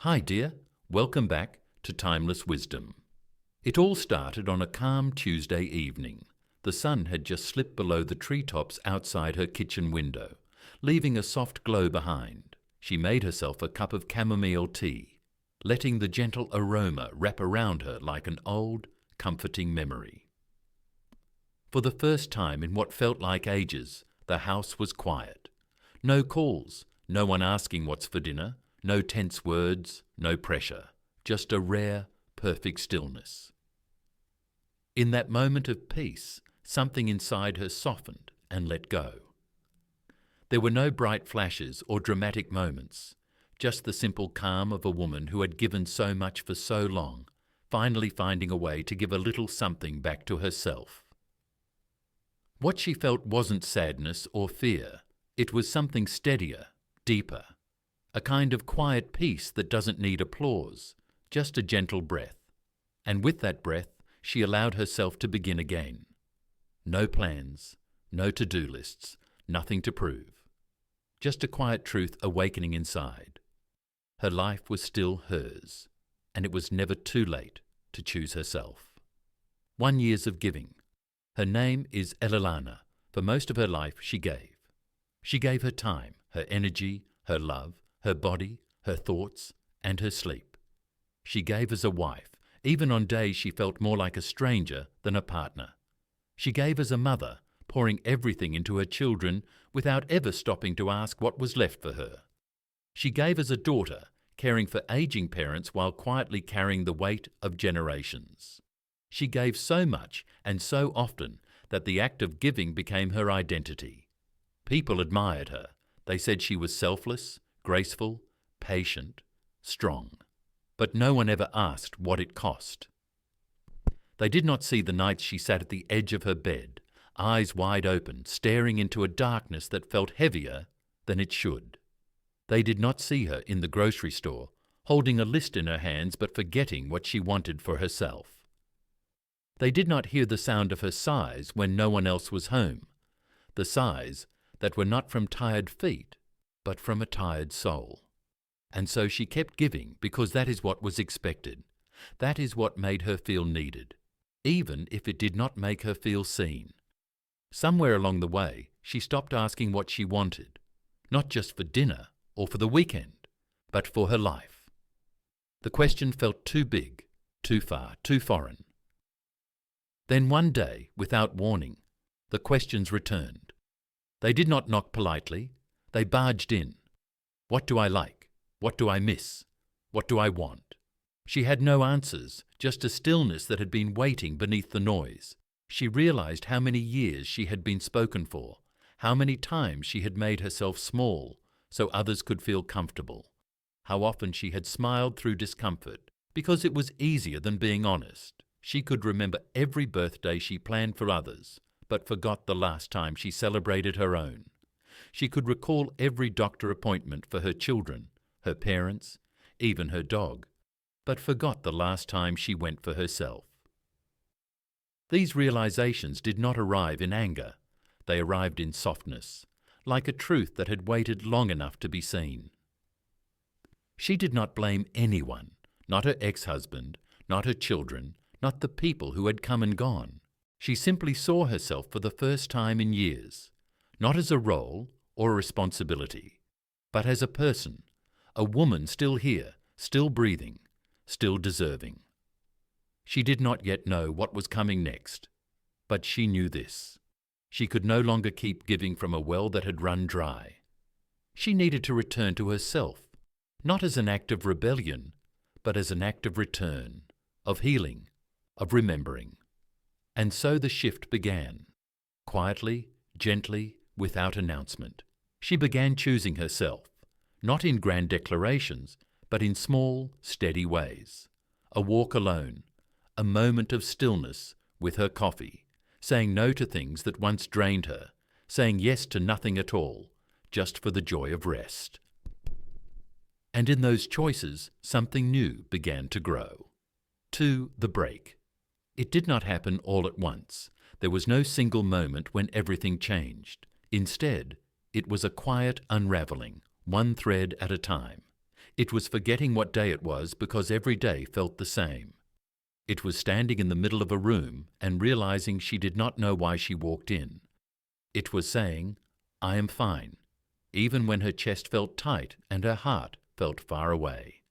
Hi dear, welcome back to Timeless Wisdom. It all started on a calm Tuesday evening. The sun had just slipped below the treetops outside her kitchen window, leaving a soft glow behind. She made herself a cup of chamomile tea, letting the gentle aroma wrap around her like an old, comforting memory. For the first time in what felt like ages, the house was quiet. No calls, no one asking what's for dinner, no tense words, no pressure, just a rare, perfect stillness. In that moment of peace, something inside her softened and let go. There were no bright flashes or dramatic moments, just the simple calm of a woman who had given so much for so long, finally finding a way to give a little something back to herself. What she felt wasn't sadness or fear, it was something steadier, deeper. A kind of quiet peace that doesn't need applause, just a gentle breath. And with that breath, she allowed herself to begin again. No plans, no to-do lists, nothing to prove. Just a quiet truth awakening inside. Her life was still hers, and it was never too late to choose herself. 1 year of giving. Her name is Eleanor. For most of her life she gave. She gave her time, her energy, her love, her body, her thoughts, and her sleep. She gave as a wife, even on days she felt more like a stranger than a partner. She gave as a mother, pouring everything into her children without ever stopping to ask what was left for her. She gave as a daughter, caring for aging parents while quietly carrying the weight of generations. She gave so much and so often that the act of giving became her identity. People admired her. They said she was selfless, graceful, patient, strong. But no one ever asked what it cost. They did not see the nights she sat at the edge of her bed, eyes wide open, staring into a darkness that felt heavier than it should. They did not see her in the grocery store, holding a list in her hands but forgetting what she wanted for herself. They did not hear the sound of her sighs when no one else was home, the sighs that were not from tired feet, but from a tired soul. And so she kept giving because that is what was expected. That is what made her feel needed, even if it did not make her feel seen. Somewhere along the way, she stopped asking what she wanted, not just for dinner or for the weekend, but for her life. The question felt too big, too far, too foreign. Then one day, without warning, the questions returned. They did not knock politely. They barged in. What do I like? What do I miss? What do I want? She had no answers, just a stillness that had been waiting beneath the noise. She realized how many years she had been spoken for, how many times she had made herself small so others could feel comfortable, how often she had smiled through discomfort because it was easier than being honest. She could remember every birthday she planned for others, but forgot the last time she celebrated her own. She could recall every doctor appointment for her children, her parents, even her dog, but forgot the last time she went for herself. These realizations did not arrive in anger. They arrived in softness, like a truth that had waited long enough to be seen. She did not blame anyone, not her ex-husband, not her children, not the people who had come and gone. She simply saw herself for the first time in years, not as a role or a responsibility, but as a person, a woman still here, still breathing, still deserving. She did not yet know what was coming next, but she knew this. She could no longer keep giving from a well that had run dry. She needed to return to herself, not as an act of rebellion, but as an act of return, of healing, of remembering. And so the shift began. Quietly, gently, without announcement. She began choosing herself, not in grand declarations, but in small, steady ways. A walk alone, a moment of stillness with her coffee, saying no to things that once drained her, saying yes to nothing at all, just for the joy of rest. And in those choices, something new began to grow. The break. It did not happen all at once. There was no single moment when everything changed. Instead, it was a quiet unraveling, one thread at a time. It was forgetting what day it was because every day felt the same. It was standing in the middle of a room and realizing she did not know why she walked in. It was saying, "I am fine," even when her chest felt tight and her heart felt far away.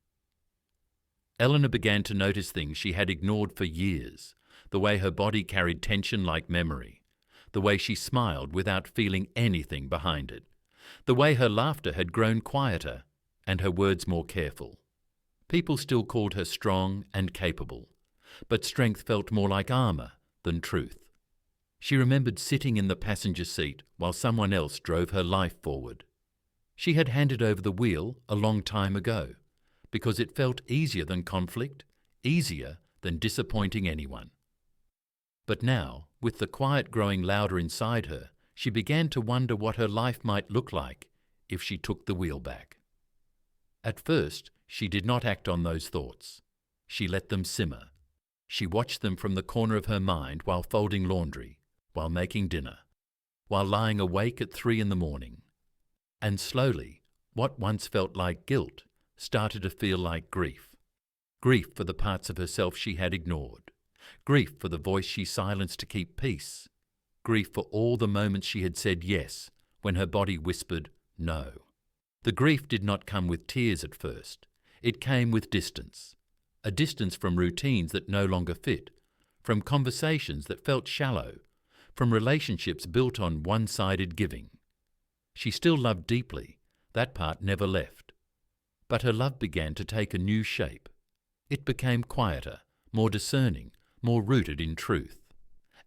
Eleanor began to notice things she had ignored for years, the way her body carried tension like memory, the way she smiled without feeling anything behind it, the way her laughter had grown quieter and her words more careful. People still called her strong and capable, but strength felt more like armor than truth. She remembered sitting in the passenger seat while someone else drove her life forward. She had handed over the wheel a long time ago, because it felt easier than conflict, easier than disappointing anyone. But now, with the quiet growing louder inside her, she began to wonder what her life might look like if she took the wheel back. At first, she did not act on those thoughts. She let them simmer. She watched them from the corner of her mind while folding laundry, while making dinner, while lying awake at 3 a.m. And slowly, what once felt like guilt started to feel like grief. Grief for the parts of herself she had ignored. Grief for the voice she silenced to keep peace. Grief for all the moments she had said yes when her body whispered no. The grief did not come with tears at first. It came with distance. A distance from routines that no longer fit, from conversations that felt shallow, from relationships built on one-sided giving. She still loved deeply. That part never left. But her love began to take a new shape. It became quieter, more discerning, more rooted in truth.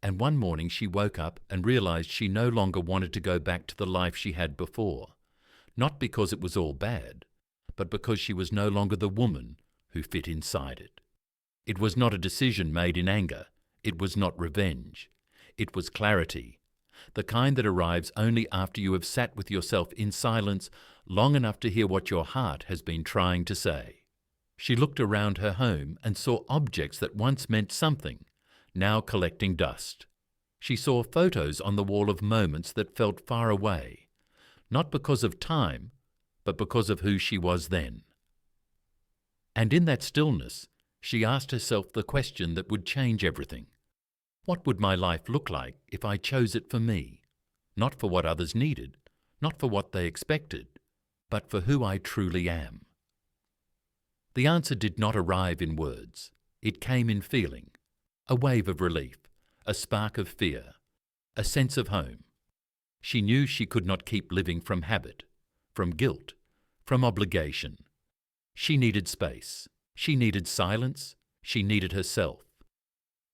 And one morning she woke up and realized she no longer wanted to go back to the life she had before. Not because it was all bad, but because she was no longer the woman who fit inside it. It was not a decision made in anger. It was not revenge. It was clarity, the kind that arrives only after you have sat with yourself in silence long enough to hear what your heart has been trying to say. She looked around her home and saw objects that once meant something, now collecting dust. She saw photos on the wall of moments that felt far away, not because of time, but because of who she was then. And in that stillness, she asked herself the question that would change everything. What would my life look like if I chose it for me? Not for what others needed, not for what they expected, but for who I truly am. The answer did not arrive in words. It came in feeling. A wave of relief, a spark of fear, a sense of home. She knew she could not keep living from habit, from guilt, from obligation. She needed space. She needed silence. She needed herself.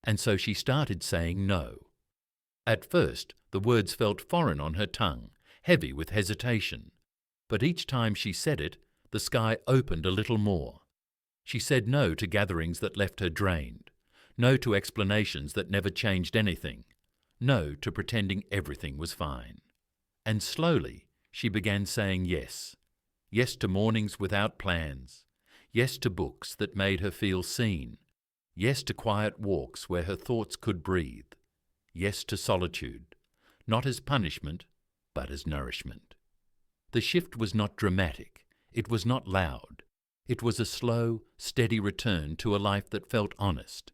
And so she started saying no. At first, the words felt foreign on her tongue, heavy with hesitation. But each time she said it, the sky opened a little more. She said no to gatherings that left her drained, no to explanations that never changed anything, no to pretending everything was fine. And slowly, she began saying yes. Yes to mornings without plans. Yes to books that made her feel seen. Yes to quiet walks where her thoughts could breathe. Yes to solitude, not as punishment, but as nourishment. The shift was not dramatic. It was not loud. It was a slow, steady return to a life that felt honest.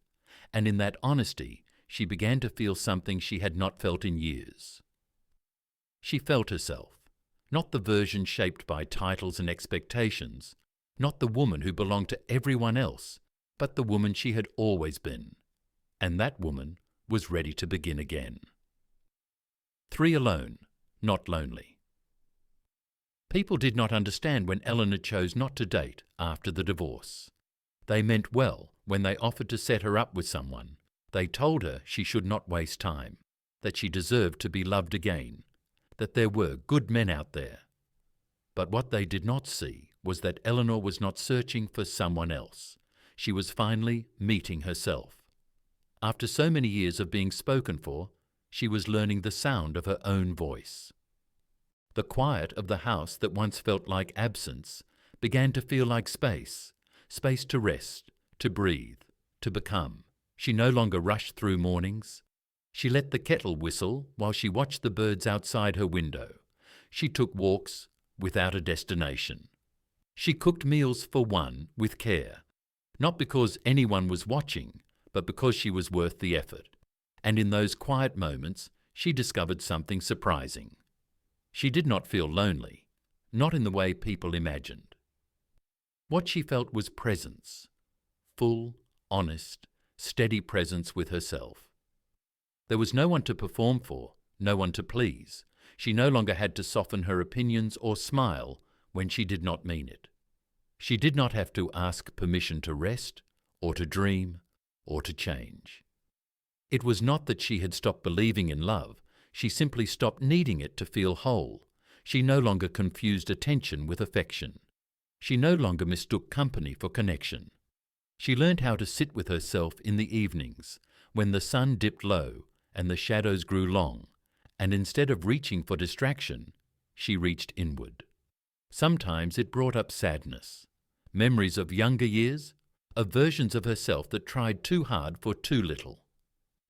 And in that honesty, she began to feel something she had not felt in years. She felt herself, not the version shaped by titles and expectations, not the woman who belonged to everyone else, but the woman she had always been. And that woman was ready to begin again. 3 alone, not lonely. People did not understand when Eleanor chose not to date after the divorce. They meant well when they offered to set her up with someone. They told her she should not waste time, that she deserved to be loved again, that there were good men out there. But what they did not see was that Eleanor was not searching for someone else. She was finally meeting herself. After so many years of being spoken for, she was learning the sound of her own voice. The quiet of the house that once felt like absence began to feel like space, space to rest, to breathe, to become. She no longer rushed through mornings. She let the kettle whistle while she watched the birds outside her window. She took walks without a destination. She cooked meals for one with care, not because anyone was watching, but because she was worth the effort. And in those quiet moments, she discovered something surprising. She did not feel lonely, not in the way people imagined. What she felt was presence, full, honest, steady presence with herself. There was no one to perform for, no one to please. She no longer had to soften her opinions or smile when she did not mean it. She did not have to ask permission to rest, or to dream, or to change. It was not that she had stopped believing in love, she simply stopped needing it to feel whole. She no longer confused attention with affection. She no longer mistook company for connection. She learned how to sit with herself in the evenings, when the sun dipped low and the shadows grew long, and instead of reaching for distraction, she reached inward. Sometimes it brought up sadness, memories of younger years, of versions of herself that tried too hard for too little.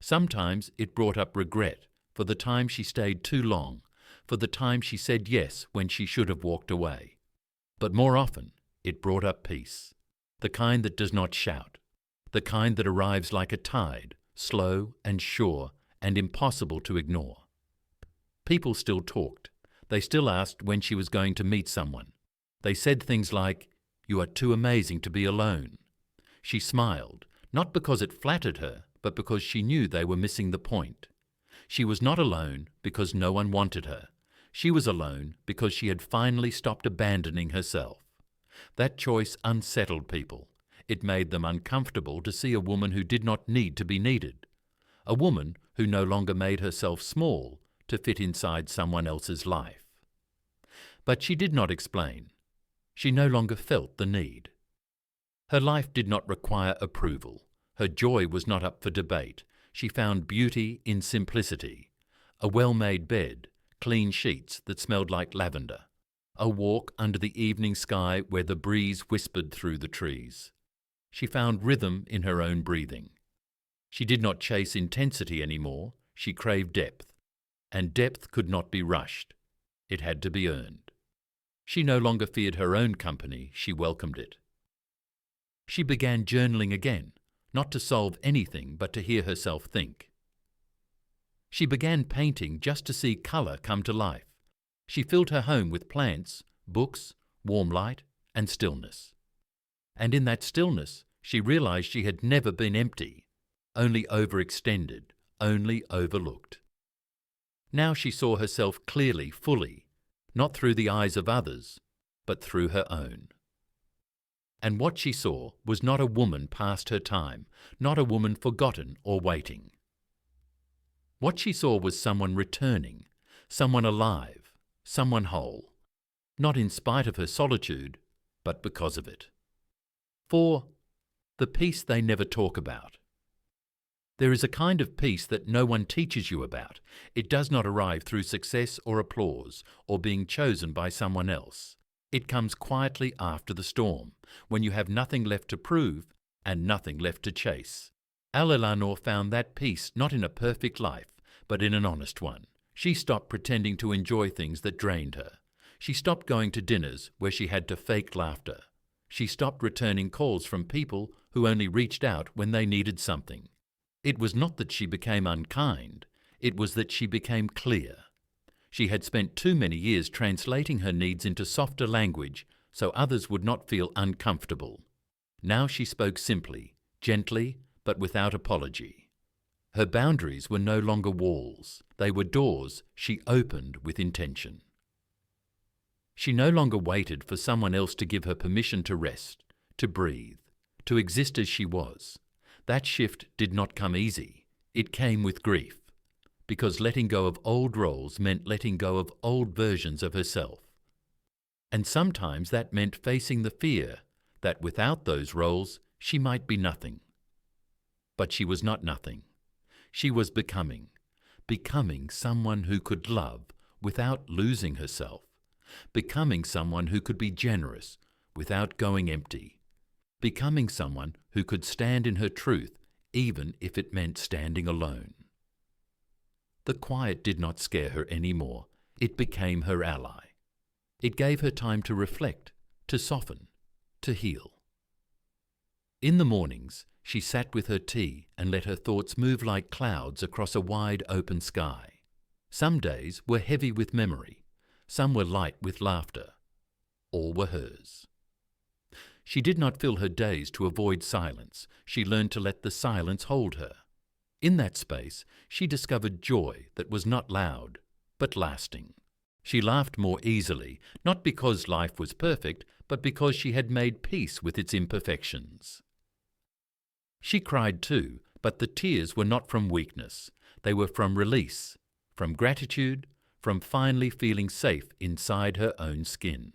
Sometimes it brought up regret for the time she stayed too long, for the time she said yes when she should have walked away. But more often, it brought up peace, the kind that does not shout, the kind that arrives like a tide, slow and sure and impossible to ignore. People still talked. They still asked when she was going to meet someone. They said things like, "You are too amazing to be alone." She smiled, not because it flattered her, but because she knew they were missing the point. She was not alone because no one wanted her. She was alone because she had finally stopped abandoning herself. That choice unsettled people. It made them uncomfortable to see a woman who did not need to be needed. A woman who no longer made herself small to fit inside someone else's life. But she did not explain. She no longer felt the need. Her life did not require approval. Her joy was not up for debate. She found beauty in simplicity. A well-made bed, clean sheets that smelled like lavender, a walk under the evening sky where the breeze whispered through the trees. She found rhythm in her own breathing. She did not chase intensity anymore. She craved depth. And depth could not be rushed. It had to be earned. She no longer feared her own company, she welcomed it. She began journaling again, not to solve anything but to hear herself think. She began painting just to see colour come to life. She filled her home with plants, books, warm light, and stillness. And in that stillness, she realized she had never been empty, only overextended, only overlooked. Now she saw herself clearly, fully, not through the eyes of others, but through her own. And what she saw was not a woman past her time, not a woman forgotten or waiting. What she saw was someone returning, someone alive, someone whole, not in spite of her solitude, but because of it. For the peace they never talk about. There is a kind of peace that no one teaches you about. It does not arrive through success or applause or being chosen by someone else. It comes quietly after the storm, when you have nothing left to prove and nothing left to chase. Eleanor found that peace not in a perfect life, but in an honest one. She stopped pretending to enjoy things that drained her. She stopped going to dinners where she had to fake laughter. She stopped returning calls from people who only reached out when they needed something. It was not that she became unkind, it was that she became clear. She had spent too many years translating her needs into softer language so others would not feel uncomfortable. Now she spoke simply, gently, but without apology. Her boundaries were no longer walls, they were doors she opened with intention. She no longer waited for someone else to give her permission to rest, to breathe, to exist as she was. That shift did not come easy. It came with grief, because letting go of old roles meant letting go of old versions of herself. And sometimes that meant facing the fear that without those roles she might be nothing. But she was not nothing. She was becoming someone who could love without losing herself, becoming someone who could be generous without going empty, becoming someone who could stand in her truth even if it meant standing alone. The quiet did not scare her anymore. It became her ally. It gave her time to reflect, to soften, to heal. In the mornings, she sat with her tea and let her thoughts move like clouds across a wide open sky. Some days were heavy with memory, some were light with laughter. All were hers. She did not fill her days to avoid silence. She learned to let the silence hold her. In that space, she discovered joy that was not loud, but lasting. She laughed more easily, not because life was perfect, but because she had made peace with its imperfections. She cried too, but the tears were not from weakness. They were from release, from gratitude, from finally feeling safe inside her own skin.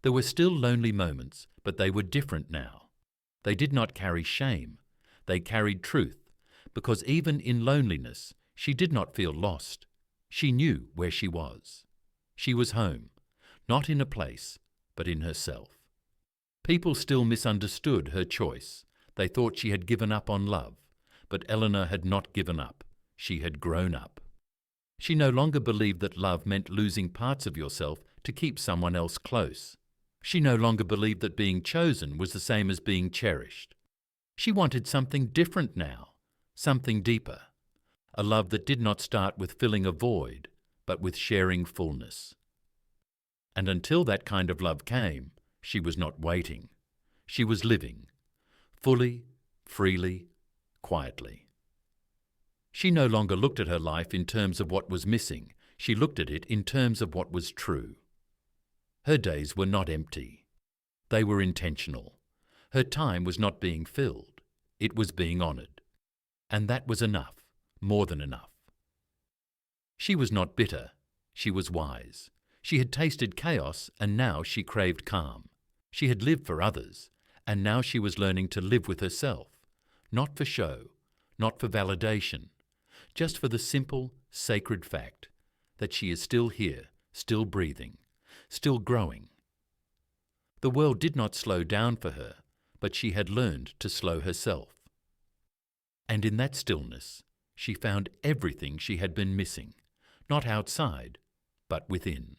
There were still lonely moments, but they were different now. They did not carry shame. They carried truth, because even in loneliness, she did not feel lost. She knew where she was. She was home, not in a place, but in herself. People still misunderstood her choice. They thought she had given up on love, but Eleanor had not given up. She had grown up. She no longer believed that love meant losing parts of yourself to keep someone else close. She no longer believed that being chosen was the same as being cherished. She wanted something different now, something deeper, a love that did not start with filling a void, but with sharing fullness. And until that kind of love came, she was not waiting. She was living, fully, freely, quietly. She no longer looked at her life in terms of what was missing. She looked at it in terms of what was true. Her days were not empty. They were intentional. Her time was not being filled. It was being honoured. And that was enough, more than enough. She was not bitter. She was wise. She had tasted chaos, and now she craved calm. She had lived for others, and now she was learning to live with herself, not for show, not for validation, just for the simple, sacred fact that she is still here, still breathing, still growing. The world did not slow down for her, but she had learned to slow herself. And in that stillness, she found everything she had been missing, not outside, but within.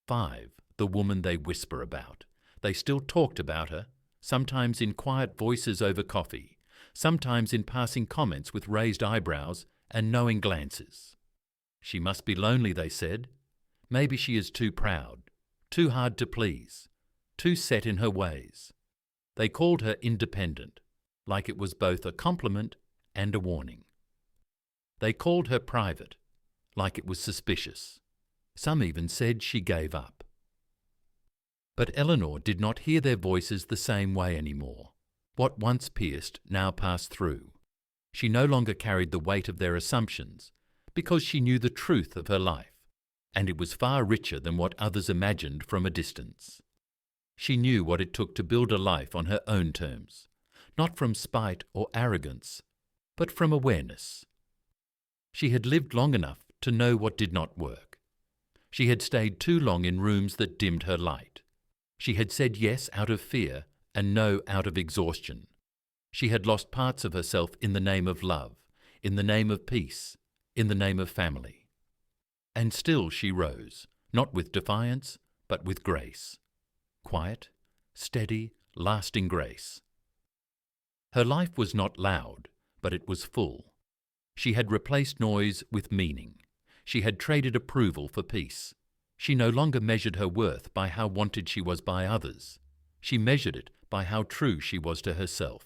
5. The woman they whisper about. They still talked about her, sometimes in quiet voices over coffee, sometimes in passing comments with raised eyebrows and knowing glances. She must be lonely, they said. Maybe she is too proud, too hard to please, too set in her ways. They called her independent, like it was both a compliment and a warning. They called her private, like it was suspicious. Some even said she gave up. But Eleanor did not hear their voices the same way anymore. What once pierced now passed through. She no longer carried the weight of their assumptions, because she knew the truth of her life, and it was far richer than what others imagined from a distance. She knew what it took to build a life on her own terms, not from spite or arrogance, but from awareness. She had lived long enough to know what did not work. She had stayed too long in rooms that dimmed her light. She had said yes out of fear and no out of exhaustion. She had lost parts of herself in the name of love, in the name of peace, in the name of family. And still she rose, not with defiance, but with grace. Quiet, steady, lasting grace. Her life was not loud, but it was full. She had replaced noise with meaning. She had traded approval for peace. She no longer measured her worth by how wanted she was by others. She measured it by how true she was to herself.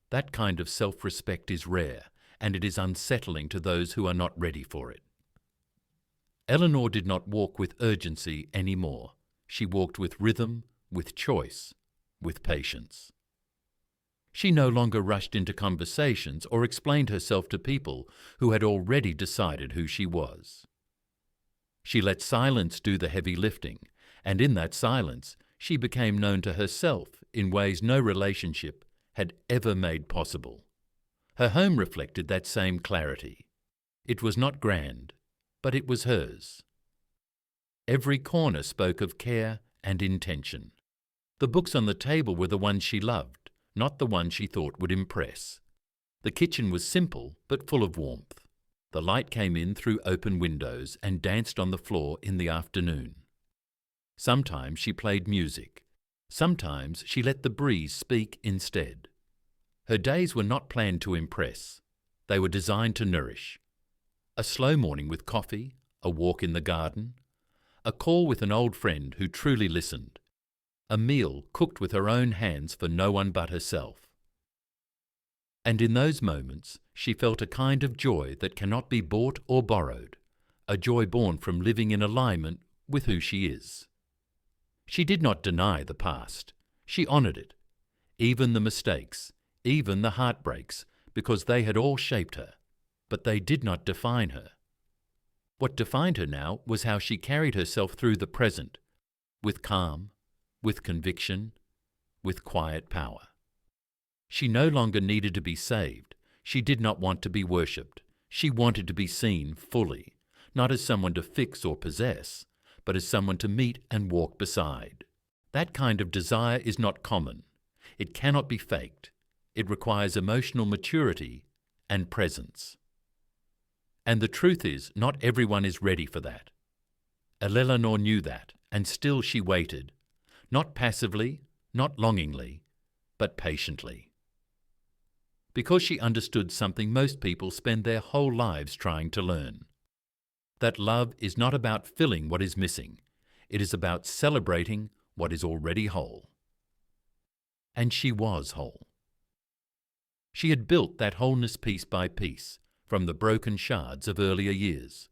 That kind of self-respect is rare, and it is unsettling to those who are not ready for it. Eleanor did not walk with urgency anymore. She walked with rhythm, with choice, with patience. She no longer rushed into conversations or explained herself to people who had already decided who she was. She let silence do the heavy lifting, and in that silence she became known to herself in ways no relationship had ever made possible. Her home reflected that same clarity. It was not grand, but it was hers. Every corner spoke of care and intention. The books on the table were the ones she loved, not the ones she thought would impress. The kitchen was simple but full of warmth. The light came in through open windows and danced on the floor in the afternoon. Sometimes she played music. Sometimes she let the breeze speak instead. Her days were not planned to impress. They were designed to nourish. A slow morning with coffee, a walk in the garden, a call with an old friend who truly listened, a meal cooked with her own hands for no one but herself. And in those moments she felt a kind of joy that cannot be bought or borrowed, a joy born from living in alignment with who she is. She did not deny the past. She honoured it, even the mistakes, even the heartbreaks, because they had all shaped her, but they did not define her. What defined her now was how she carried herself through the present, with calm, with conviction, with quiet power. She no longer needed to be saved. She did not want to be worshipped. She wanted to be seen fully, not as someone to fix or possess, but as someone to meet and walk beside. That kind of desire is not common. It cannot be faked. It requires emotional maturity and presence. And the truth is, not everyone is ready for that. Eleanor knew that, and still she waited, not passively, not longingly, but patiently. Because she understood something most people spend their whole lives trying to learn. That love is not about filling what is missing. It is about celebrating what is already whole. And she was whole. She had built that wholeness piece by piece from the broken shards of earlier years.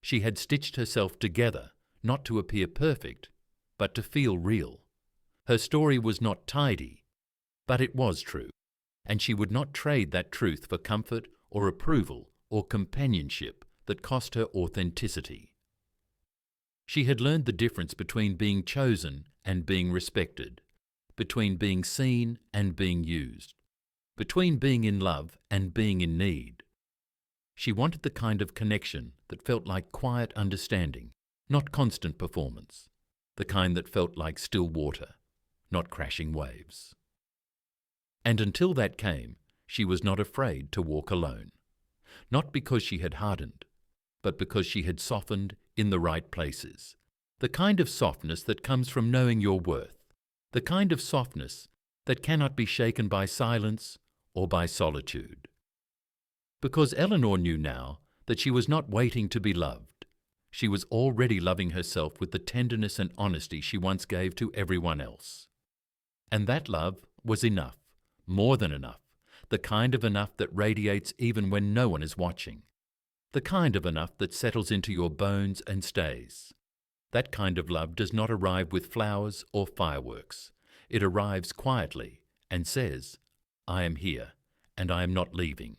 She had stitched herself together, not to appear perfect, but to feel real. Her story was not tidy, but it was true, and she would not trade that truth for comfort or approval or companionship that cost her authenticity. She had learned the difference between being chosen and being respected, between being seen and being used, between being in love and being in need. She wanted the kind of connection that felt like quiet understanding, not constant performance, the kind that felt like still water, not crashing waves. And until that came, she was not afraid to walk alone, not because she had hardened, but because she had softened in the right places. The kind of softness that comes from knowing your worth. The kind of softness that cannot be shaken by silence or by solitude. Because Eleanor knew now that she was not waiting to be loved. She was already loving herself with the tenderness and honesty she once gave to everyone else. And that love was enough, more than enough, the kind of enough that radiates even when no one is watching. The kind of enough that settles into your bones and stays. That kind of love does not arrive with flowers or fireworks. It arrives quietly and says, I am here, and I am not leaving.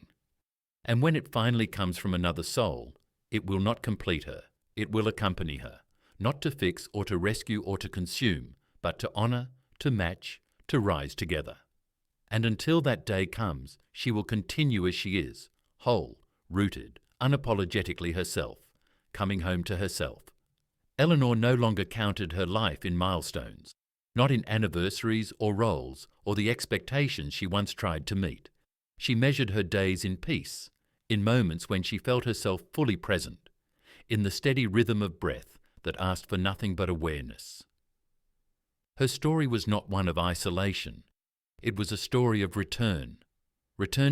And when it finally comes from another soul, it will not complete her. It will accompany her, not to fix or to rescue or to consume, but to honor, to match, to rise together. And until that day comes, she will continue as she is, whole, rooted, unapologetically herself, coming home to herself. Eleanor no longer counted her life in milestones, not in anniversaries or roles or the expectations she once tried to meet. She measured her days in peace, in moments when she felt herself fully present, in the steady rhythm of breath that asked for nothing but awareness. Her story was not one of isolation. It was a story of return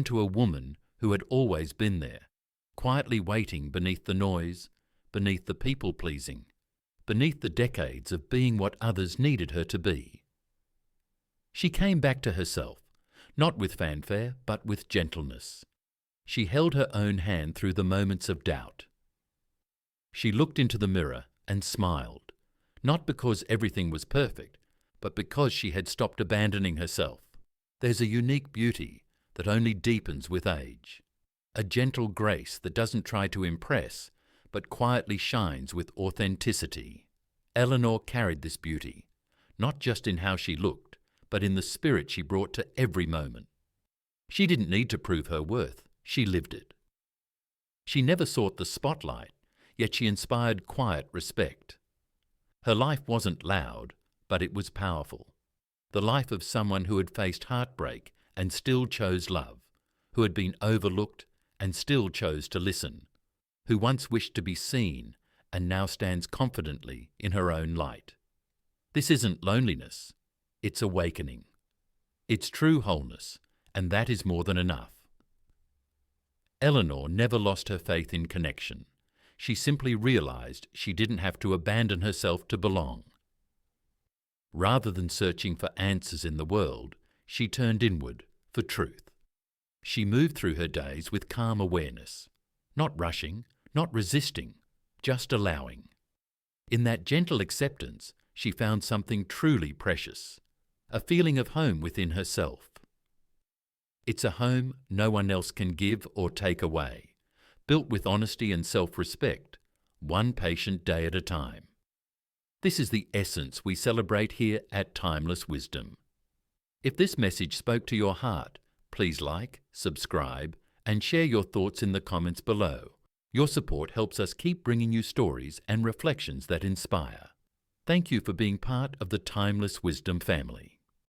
to a woman who had always been there, quietly waiting beneath the noise, beneath the people-pleasing, beneath the decades of being what others needed her to be. She came back to herself, not with fanfare, but with gentleness. She held her own hand through the moments of doubt. She looked into the mirror and smiled, not because everything was perfect, but because she had stopped abandoning herself. There's a unique beauty that only deepens with age, a gentle grace that doesn't try to impress, but quietly shines with authenticity. Eleanor carried this beauty, not just in how she looked, but in the spirit she brought to every moment. She didn't need to prove her worth, she lived it. She never sought the spotlight, yet she inspired quiet respect. Her life wasn't loud, but it was powerful. The life of someone who had faced heartbreak and still chose love, who had been overlooked and still chose to listen, who once wished to be seen and now stands confidently in her own light. This isn't loneliness, it's awakening. It's true wholeness, and that is more than enough. Eleanor never lost her faith in connection. She simply realized she didn't have to abandon herself to belong. Rather than searching for answers in the world, she turned inward for truth. She moved through her days with calm awareness, not rushing, not resisting, just allowing. In that gentle acceptance, she found something truly precious, a feeling of home within herself. It's a home no one else can give or take away, built with honesty and self-respect, one patient day at a time. This is the essence we celebrate here at Timeless Wisdom. If this message spoke to your heart, please like, subscribe, and share your thoughts in the comments below. Your support helps us keep bringing you stories and reflections that inspire. Thank you for being part of the Timeless Wisdom family.